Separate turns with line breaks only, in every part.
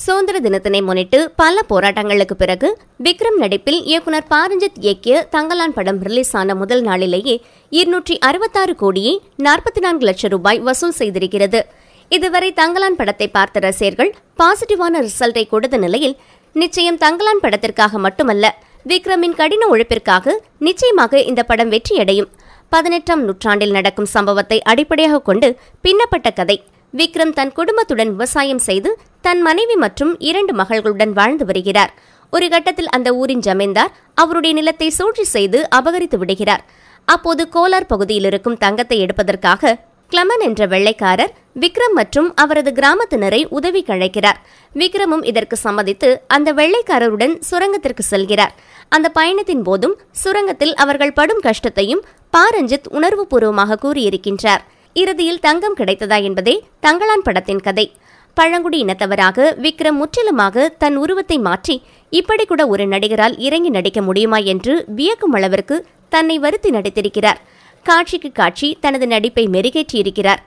சுதந்திர தினத்தினை முன்னிட்டு பல போராட்டங்களுக்கு பிறகு விக்ரம் நடிப்பில் இயக்குனர் பாரஞ்சித் இயக்கிய தங்கலான் படம் ரிலீஸ் ஆன முதல் நாளிலேயே 266 கோடியே 44 லட்சம் ரூபாய் வசூல் செய்திருக்கிறது. இதுவரை தங்கலான் படத்தை பார்த்த ரசிகர்கள் பாசிட்டிவான ரிசல்ட்டை கொடுத்த நிலையில் நிச்சயம் தங்கலான் படத்திற்காக மட்டுமல்ல, விக்ரமின் கடின உழைப்பிற்காக நிச்சயமாக இந்த படம் வெற்றியடையும். 18ஆம் நூற்றாண்டில் நடக்கும் சம்பவத்தை அடிப்படையாக கொண்டு பின்னப்பட்ட கதை. விக்ரம் தன் குடும்பத்துடன் விவசாயம் செய்து தன் மனைவி மற்றும் 2 மகள்களுடன் வாழ்ந்து வருகிறார். ஒரு கட்டத்தில் அந்த ஊரின் ஜமீன்தார் அவருடைய நிலத்தை சூழ்ச்சி செய்து அபகரித்து விடுகிறார். அப்போது கோலார் பகுதியில் இருக்கும் தங்கத்தை எடுப்பதற்காக கிளமன் என்ற வெள்ளைக்காரர் விக்ரம் மற்றும் அவரது கிராமத்தினரை உதவிக்கு அழைக்கிறார். விக்ரமும் இதற்கு சம்மதித்து அந்த வெள்ளைக்காரருடன் சுரங்கத்திற்கு செல்கிறார். அந்த பயணத்தின் போதும் சுரங்கத்தில் அவர்கள் படும் கஷ்டத்தையும் பாரஞ்சித் உணர்வுபூர்வமாக கூறியிருக்கின்றார். இறுதியில் தங்கம் கிடைத்ததா என்பதே தங்கலான் படத்தின் கதை. பழங்குடி இனத்தவராக விக்ரம் முற்றிலுமாக தன் உருவத்தை மாற்றி இப்படி கூட ஒரு நடிகரால் இறங்கி நடிக்க முடியுமா என்று வியக்கும் அளவிற்கு தன்னை வருத்தி நடித்திருக்கிறார். காட்சிக்கு காட்சி தனது நடிப்பை மெருகேற்றியிருக்கிறார்.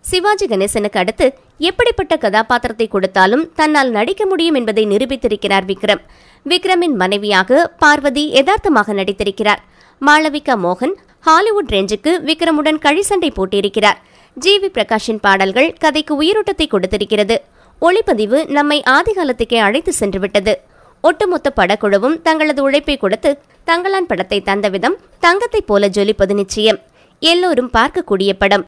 சிவாஜி கணேசனுக்கு அடுத்து எப்படிப்பட்ட கதாபாத்திரத்தை கொடுத்தாலும் தன்னால் நடிக்க முடியும் என்பதை நிரூபித்திருக்கிறார் விக்ரம். விக்ரமின் மனைவியாக பார்வதி யதார்த்தமாக நடித்திருக்கிறார். மாளவிகா மோகன் ஹாலிவுட் ரேஞ்சுக்கு விக்ரமுடன் கழிசண்டை போட்டிருக்கிறார். ஜிவி பிரகாஷின் பாடல்கள் கதைக்கு உயிரோட்டத்தை கொடுத்திருக்கிறது. ஒளிப்பதிவு நம்மை ஆதிகாலத்துக்கே அழைத்து சென்றுவிட்டது. ஒட்டுமொத்த படக்குழுவும் தங்களது உழைப்பை கொடுத்து தங்கலான் படத்தை தந்த விதம் தங்கத்தைப் போல ஜொலிப்பது நிச்சயம். எல்லோரும் பார்க்கக்கூடிய படம்.